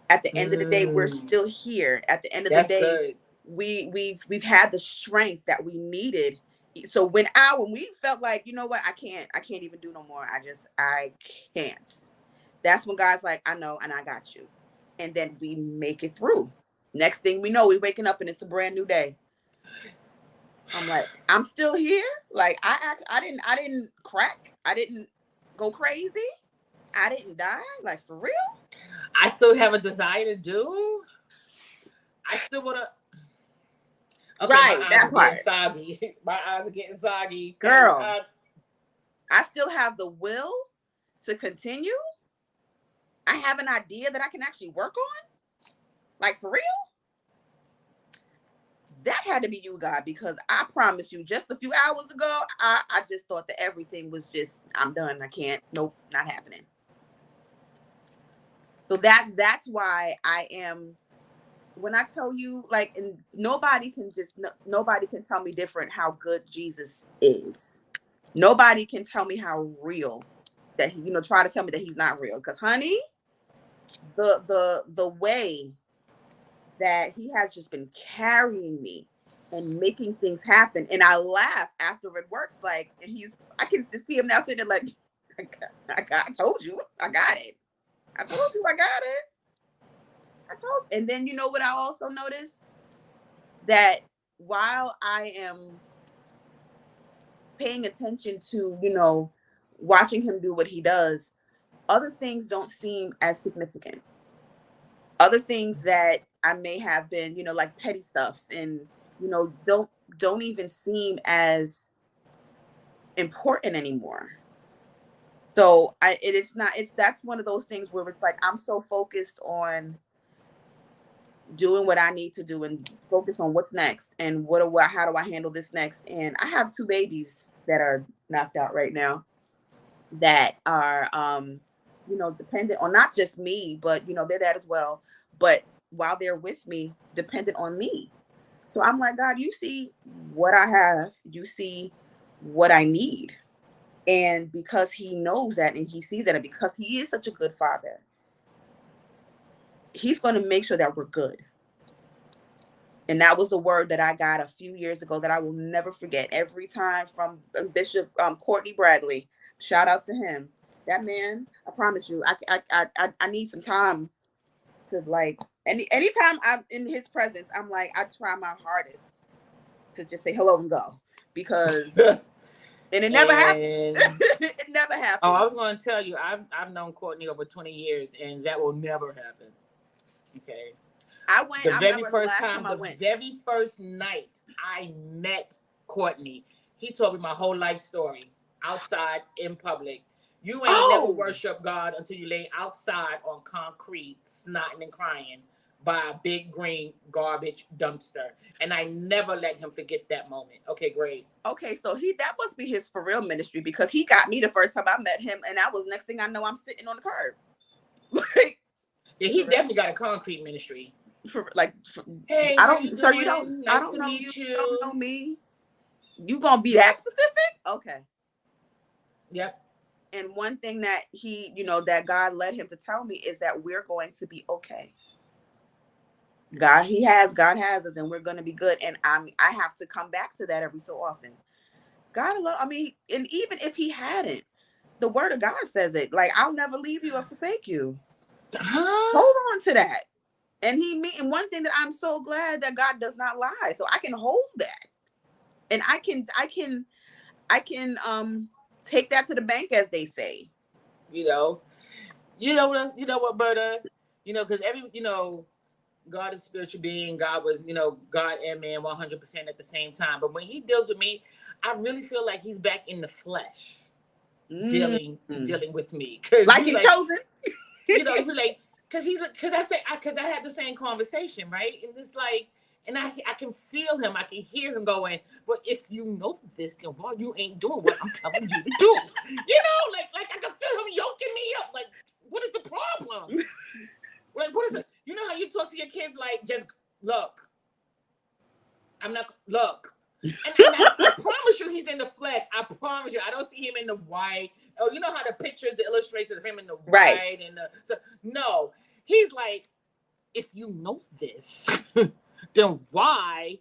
At the end of the day, we're still here. At the end of the day, we've had the strength that we needed. So when we felt like, you know what, I can't even do no more. I can't. That's when God's like, I know, and I got you. And then we make it through. Next thing we know, we're waking up and it's a brand new day. I'm like, I'm still here. Like I didn't crack. I didn't go crazy. I didn't die. Like for real. I still have a desire to do. I still want to. Okay, Right, my eyes that are getting part. soggy. My eyes are getting soggy. Girl, I still have the will to continue. I have an idea that I can actually work on. Like for real. That had to be you, God, because I promise you, just a few hours ago, I just thought that everything was just, I'm done. I can't. Nope, not happening. So that's why I am. When I tell you, like, and nobody can nobody can tell me different how good Jesus is. Nobody can tell me how real that he, try to tell me that he's not real. Because, honey, the way that he has just been carrying me and making things happen. And I laugh after it works. Like, and I can just see him now sitting there like, I told you, I got it. I told you, I got it. And then you know what I also noticed? That while I am paying attention to, watching him do what he does, other things don't seem as significant. Other things that I may have been, like petty stuff and, don't even seem as important anymore. So that's one of those things where it's like, I'm so focused on doing what I need to do and focus on what's next and how do I handle this next. And I have 2 babies that are knocked out right now that are, dependent on not just me, but, their dad as well. But while they're with me, dependent on me. So I'm like, God, you see what I have, you see what I need. And because he knows that and he sees that, and because he is such a good father, he's going to make sure that we're good. And that was a word that I got a few years ago that I will never forget. Every time from Bishop Courtney Bradley, shout out to him. That man, I promise you, I need some time to, like, anytime I'm in his presence, I'm like, I try my hardest to just say hello and go, because and it never happens. It never happens. Oh, I was going to tell you, I've known Courtney over 20 years, and that will never happen. Okay. I went. The very remember first the last time, I the went. very first night I met Courtney, he told me my whole life story outside in public. You ain't never worship God until you lay outside on concrete, snotting and crying by a big green garbage dumpster. And I never let him forget that moment. Okay, great. Okay, so that must be his for real ministry, because he got me the first time I met him, and that was, next thing I know, I'm sitting on the curb. Like, yeah, he definitely got a concrete ministry. Hey, I don't, sir, you don't. Nice I don't to know meet you. You don't know me. You gonna be that specific? Okay. Yep. And one thing that he, that God led him to tell me is that we're going to be okay. God has us, and we're going to be good. And I have to come back to that every so often. God, and even if he hadn't, the word of God says it. Like, I'll never leave you or forsake you. Hold on to that. And one thing that I'm so glad that God does not lie, so I can hold that, and I can take that to the bank, as they say. You know what, Berta? Because God is a spiritual being. God was, God and man 100% at the same time. But when he deals with me, I really feel like he's back in the flesh, dealing with me. Like in Chosen. Because I had the same conversation, right? And it's like, and I can feel him, I can hear him going, but if you know this, then why you ain't doing what I'm telling you to do? Like I can feel him yoking me up. Like, what is the problem? Like, what is it? You know how you talk to your kids, like, just look. I'm not, look. And I promise you he's in the flesh. I promise you. I don't see him in the white. Oh, you know how the pictures, the illustrations of him in the white and no. He's like, if you know this, then why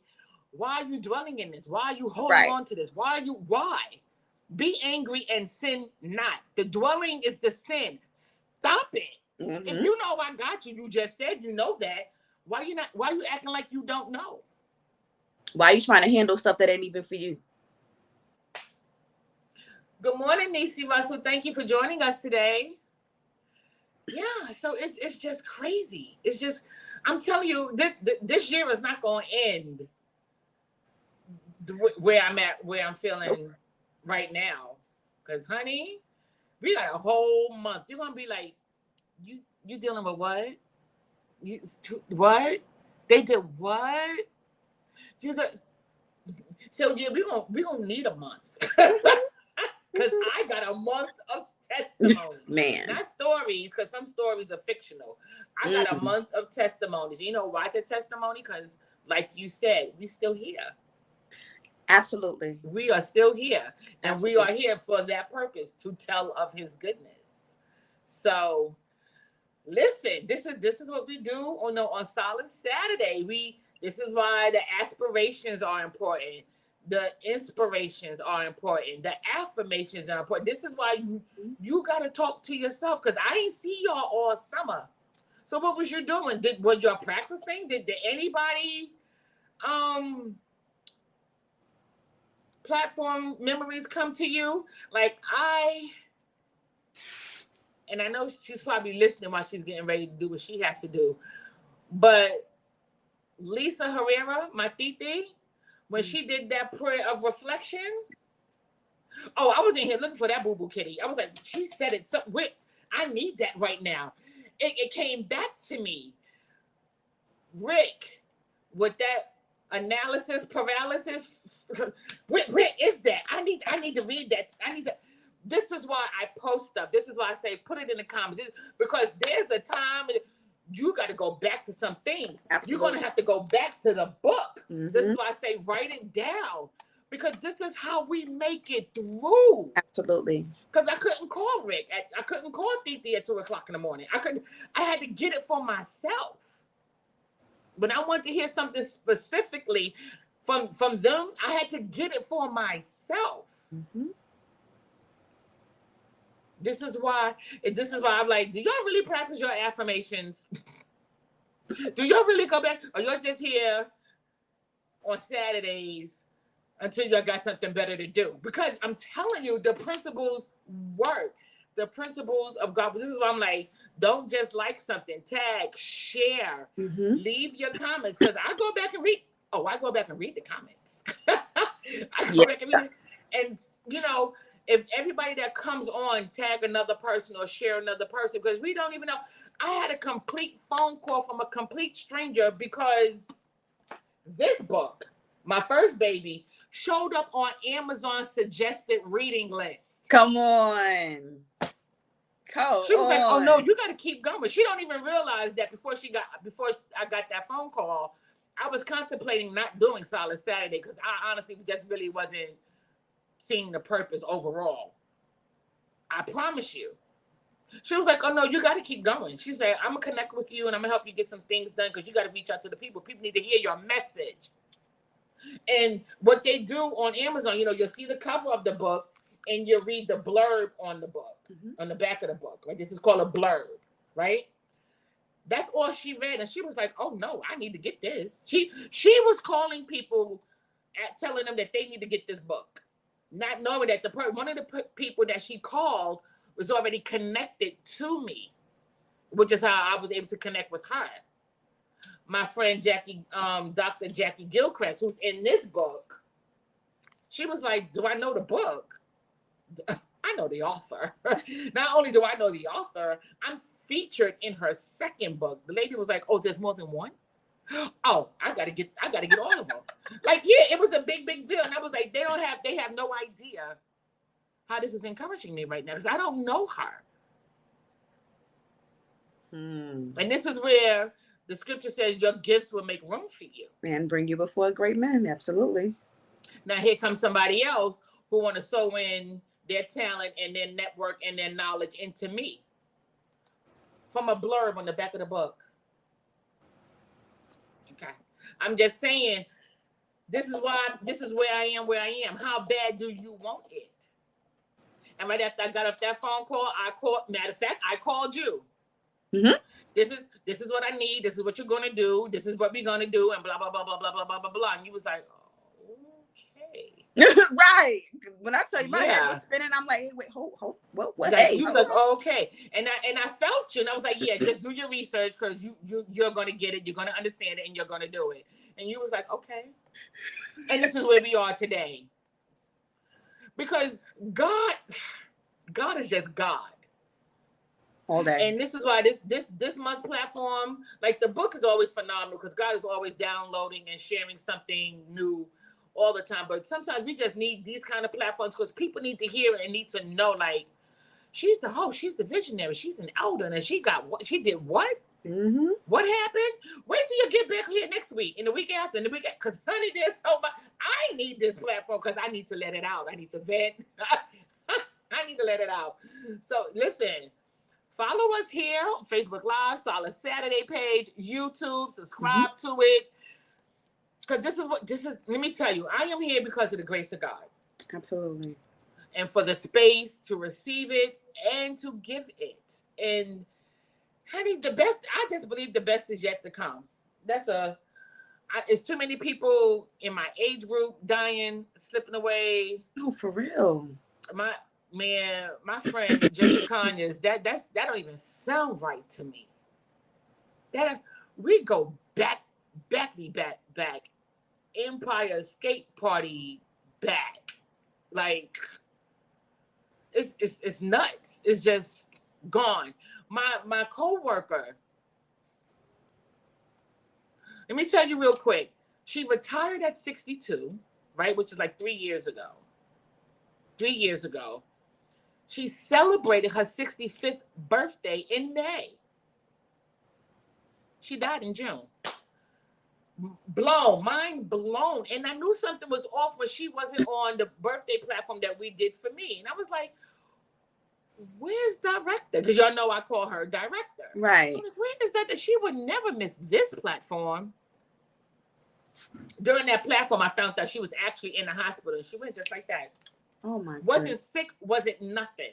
are you dwelling in this? Why are you holding on to this? Why? Be angry and sin not. The dwelling is the sin. Stop it. Mm-hmm. If you know I got you, you just said you know that. Why you acting like you don't know? Why are you trying to handle stuff that ain't even for you? Good morning, Nisi Russell. Thank you for joining us today. Yeah, so it's just crazy. It's just, I'm telling you, this year is not going to end where I'm at, where I'm feeling right now. Because, honey, we got a whole month. You're going to be like, you dealing with what? What? They did what? You got, so yeah, we gonna need a month. Because I got a month of testimony. Man. Not stories, because some stories are fictional. I got a month of testimonies. You know why it's a testimony? Because, like you said, we still here. Absolutely. We are still here. And Absolutely. we are here for that purpose, to tell of his goodness. So, listen, this is what we do on Solid Saturday. This is why the aspirations are important. The inspirations are important. The affirmations are important. This is why you got to talk to yourself, because I ain't see y'all all summer. So what was you doing? Were y'all practicing? Did anybody platform memories come to you? And I know she's probably listening while she's getting ready to do what she has to do, but Lisa Herrera, my titi, when she did that prayer of reflection, oh, I was in here looking for that boo-boo kitty. I was like, she said it. So, I need that right now. It came back to me. Rick, with that analysis paralysis, Rick is that. I need to read that. This is why I post stuff. This is why I say put it in the comments. Because there's a time you got to go back to some things. Absolutely. You're going to have to go back to the book. This is why I say write it down. Because this is how we make it through. Absolutely. Because I couldn't call Rick. I couldn't call Titi at 2:00 in the morning. I had to get it for myself. When I wanted to hear something specifically from them, I had to get it for myself. This is why I'm like, do y'all really practice your affirmations? Do y'all really go back? Or y'all just here on Saturdays until y'all got something better to do? Because I'm telling you, the principles work. The principles of God. This is why I'm like, don't just like something. Tag, share, leave your comments. Because I go back and read. Oh, I go back and read the comments. I go back and read it. And, you know, if everybody that comes on tag another person or share another person, because we don't even know. I had a complete phone call from a complete stranger because this book, my first baby, showed up on Amazon's suggested reading list. Come on. She was like, "Oh no, you got to keep going." She don't even realize that before I got that phone call, I was contemplating not doing Solid Saturday because I honestly just really wasn't seeing the purpose overall. I promise you. She was like, "Oh no, you got to keep going." She said, "I'm gonna connect with you and I'm gonna help you get some things done because you got to reach out to the people. People need to hear your message." And what they do on Amazon, you know, you'll see the cover of the book and you read the blurb on the book, on the back of the book. Right? This is called a blurb, right? That's all she read, and she was like, "Oh no, I need to get this." She was calling people, telling them that they need to get this book, not knowing that one of the people that she called was already connected to me, which is how I was able to connect with her. My friend Jackie, Dr. Jackie Gilchrist, who's in this book, she was like, "Do I know the book?" I know the author. Not only do I know the author, I'm featured in her second book. The lady was like, "Oh, there's more than one? Oh, I gotta get all of them." Like, yeah, it was a big deal. And I was like, they have no idea how this is encouraging me right now because I don't know her. And this is where the scripture says your gifts will make room for you and bring you before great men. Absolutely. Now here comes somebody else who want to sow in their talent and their network and their knowledge into me from a blurb on the back of the book. Okay. I'm just saying, this is where I am. How bad do you want it? And right after I got off that phone call, matter of fact, I called you. This is what I need. This is what you're going to do. This is what we're going to do. And blah, blah, blah, blah, blah, blah, blah, blah, blah. And you was like, Right. When I tell you my head was Yeah. spinning, I'm like, hey, wait, hold, what? Like Hey, you was hold like, on. oh, okay. And I felt you. And I was like, yeah, just do your research because you're gonna get it, you're gonna understand it, and you're gonna do it. And you was like, okay. And this is where we are today. Because God is just God. All day. And this is why this month platform, like the book is always phenomenal because God is always downloading and sharing something new all the time. But sometimes we just need these kind of platforms because people need to hear it and need to know, like, she's the host, she's the visionary, she's an elder, and she got what she did what? Mm-hmm. What happened? Wait till you get back here next week, and the week after, and the week because honey, there's so much. I need this platform because I need to let it out. I need to vent. I need to let it out. So listen, follow us here on Facebook Live, Solid Saturday page, YouTube, subscribe to it. Because this is, let me tell you, I am here because of the grace of God. Absolutely. And for the space to receive it and to give it. And honey, the best, I just believe the best is yet to come. It's too many people in my age group dying, slipping away. Oh, for real. My friend Jessica Conyers, that don't even sound right to me. That we go back, Empire Skate Party back, like it's nuts. It's just gone. My coworker. Let me tell you real quick. She retired at 62, right, which is like 3 years ago. 3 years ago. She celebrated her 65th birthday in May. She died in June. Mind blown. And I knew something was off when she wasn't on the birthday platform that we did for me. And I was like, where's director? Because y'all know I call her director. Right. I'm like, where is that she would never miss this platform? During that platform, I found out she was actually in the hospital. And she went just like that. Oh my. Wasn't sick, wasn't nothing.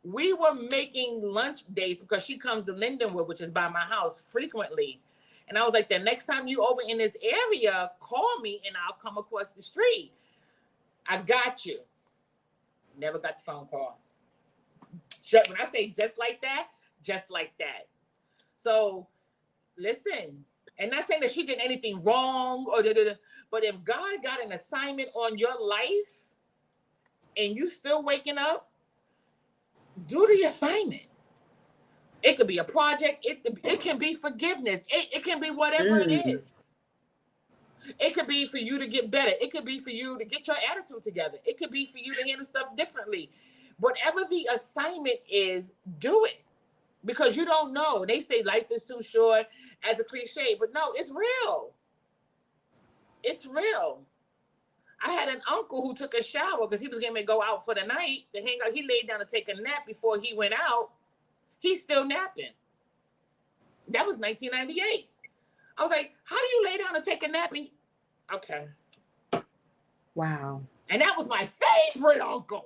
We were making lunch dates because she comes to Lindenwood, which is by my house, frequently. And I was like, the next time you over in this area, call me and I'll come across the street. I got you. Never got the phone call. When I say just like that, just like that. So listen, and not saying that she did anything wrong or but if God got an assignment on your life and you still waking up, do the assignment. It could be a project. It can be forgiveness. It can be whatever it is. It could be for you to get better. It could be for you to get your attitude together. It could be for you to handle stuff differently. Whatever the assignment is, do it. Because you don't know. They say life is too short as a cliche, but no, it's real. It's real. I had an uncle who took a shower because he was going to go out for the night to hang out. He laid down to take a nap before he went out. He's still napping. That was 1998. I was like, how do you lay down and take a nap? Okay. Wow. And that was my favorite uncle.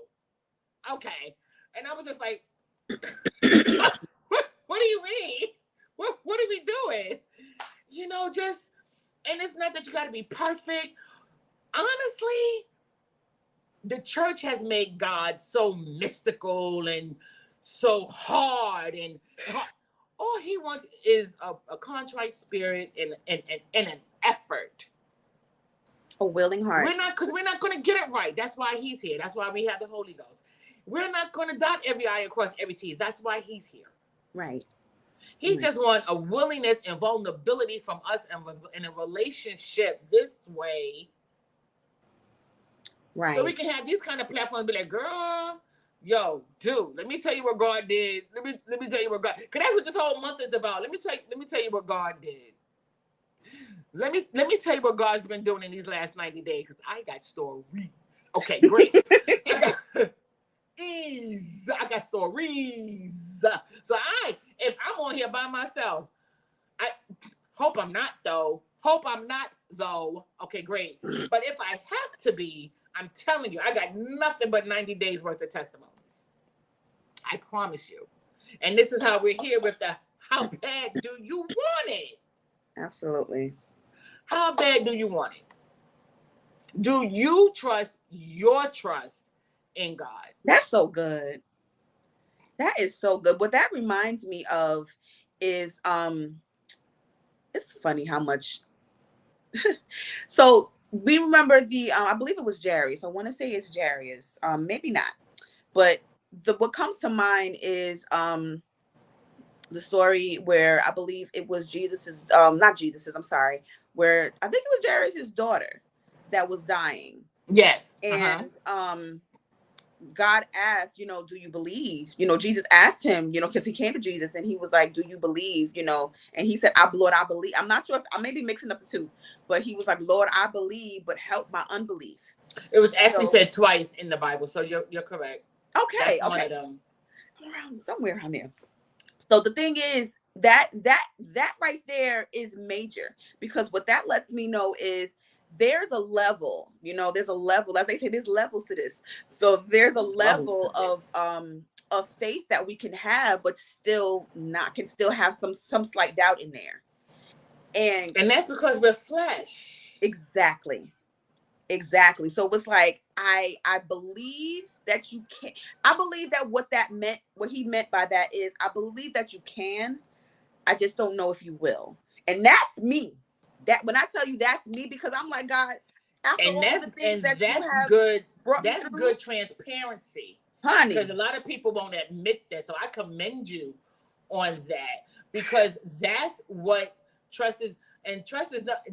Okay. And I was just like, what do you mean? What are we doing? You know, just, and it's not that you got to be perfect. Honestly, the church has made God so mystical and so hard, and all he wants is a contrite spirit and an effort. A willing heart. We're not going to get it right. That's why he's here. That's why we have the Holy Ghost. We're not going to dot every I and cross every T. That's why he's here. Right. He just wants a willingness and vulnerability from us in a relationship this way. Right. So we can have these kind of platforms and be like, girl, yo, dude, let me tell you what God did. Let me tell you what God, because that's what this whole month is about. Let me tell you what God did. Let me tell you what God's been doing in these last 90 days, because I got stories. Okay, great. I got stories. So if I'm on here by myself, I hope I'm not though. Okay, great. But if I have to be, I'm telling you, I got nothing but 90 days worth of testimonies. I promise you. And this is how we're here with the how bad do you want it? Absolutely. How bad do you want it? Do you trust your trust in God. That's so good. That is so good. What that reminds me of is it's funny how much so we remember the I believe it was Jerry's. I want to say it's Jerry's. Maybe not. But what comes to mind is the story where I believe it was Jesus's not Jesus's, I'm sorry, where I think it was Jerry's daughter that was dying. Yes. And God asked, do you believe? Jesus asked him, because he came to Jesus and he was like, do you believe? And he said, Lord, I believe. I'm not sure if I may be mixing up the two, but he was like, Lord, I believe, but help my unbelief. It was actually said twice in the Bible, so you're correct. Okay, That's one of them. Somewhere around there. So the thing is that right there is major, because what that lets me know is there's a level, there's a level, as they say, there's levels to this. So there's a level of faith that we can have, but can still have some slight doubt in there. And that's because we're flesh. Exactly. So it's like, I believe that you can. I believe that what he meant by that is, I believe that you can. I just don't know if you will. And that's me. That when I tell you that's me, because I'm like, God, after all the things that you have brought me through, that's good transparency, honey. Because a lot of people won't admit that. So I commend you on that, because that's what trust is. And trust is not.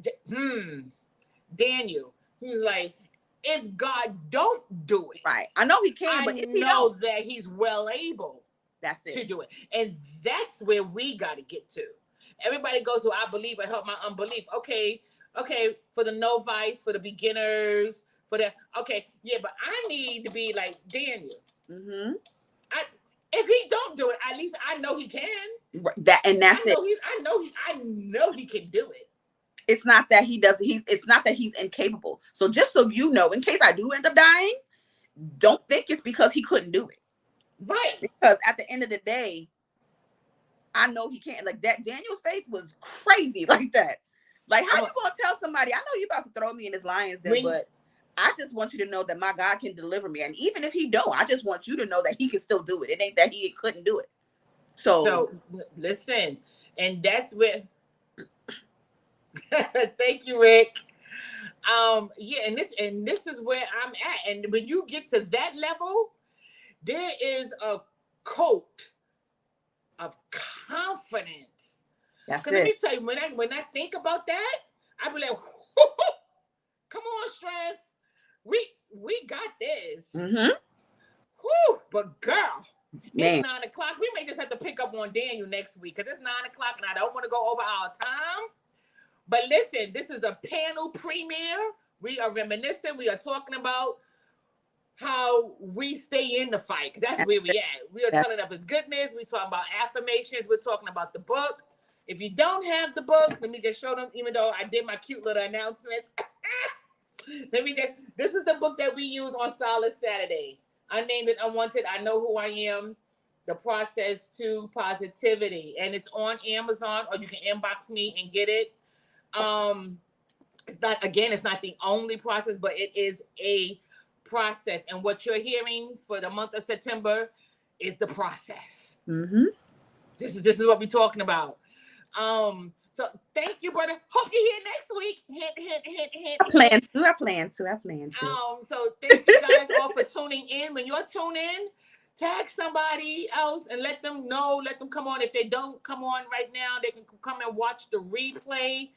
Daniel, he's like, if God don't do it, right? I know he can, but if he don't, that he's well able. That's it. To do it. And that's where we got to get to. Everybody goes, well, I believe, I help my unbelief. Okay, for the novice, for the beginners, for the, okay, yeah, but I need to be like Daniel. If he don't do it, at least I know he can. That's it. I know he can do it. It's not that he doesn't. It's not that he's incapable. So just so you know, in case I do end up dying, don't think it's because he couldn't do it. Right. Because at the end of the day, I know he can't. Like that, Daniel's faith was crazy like that. Like, how you gonna tell somebody, I know you about to throw me in this lion's den, but I just want you to know that my God can deliver me. And even if he don't, I just want you to know that he can still do it. It ain't that he couldn't do it. So listen, and that's where thank you, Rick. Yeah, and this is where I'm at. And when you get to that level, there is a coat of confidence. That's it. Let me tell you, when I think about that, I be like, come on, strength. We got this. Whew, but girl, it's 9 o'clock. We may just have to pick up on Daniel next week, because it's 9 o'clock and I don't want to go over our time. But listen, this is a panel premiere. We are reminiscing. We are talking about how we stay in the fight. That's where we at. We are telling of his goodness. We're talking about affirmations. We're talking about the book. If you don't have the book, let me just show them, even though I did my cute little announcements. This is the book that we use on SOLACE Saturday. I named it Unwanted. I Know Who I Am. The Process to Positivity. And it's on Amazon, or you can inbox me and get it. It's not the only process, but it is a process. And what you're hearing for the month of September is the process. This is what we're talking about. So thank you, brother. Hope you're here next week. Hint. I plan to. So thank you guys all for tuning in. When you're tuning in, tag somebody else and let them know. Let them come on. If they don't come on right now, they can come and watch the replay.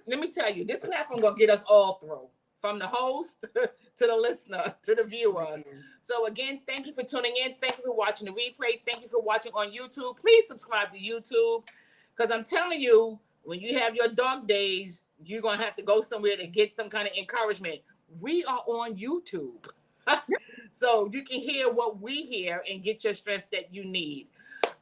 Let me tell you, this platform gonna get us all through, from the host to the listener to the viewer. So again, thank you for tuning in. Thank you for watching the replay. Thank you for watching on YouTube. Please subscribe to YouTube, because I'm telling you, when you have your dark days, you're gonna have to go somewhere to get some kind of encouragement. We are on YouTube. So you can hear what we hear and get your strength that you need.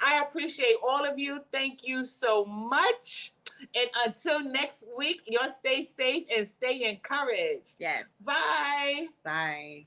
I appreciate all of you. Thank you so much. And until next week, y'all stay safe and stay encouraged. Yes. Bye. Bye.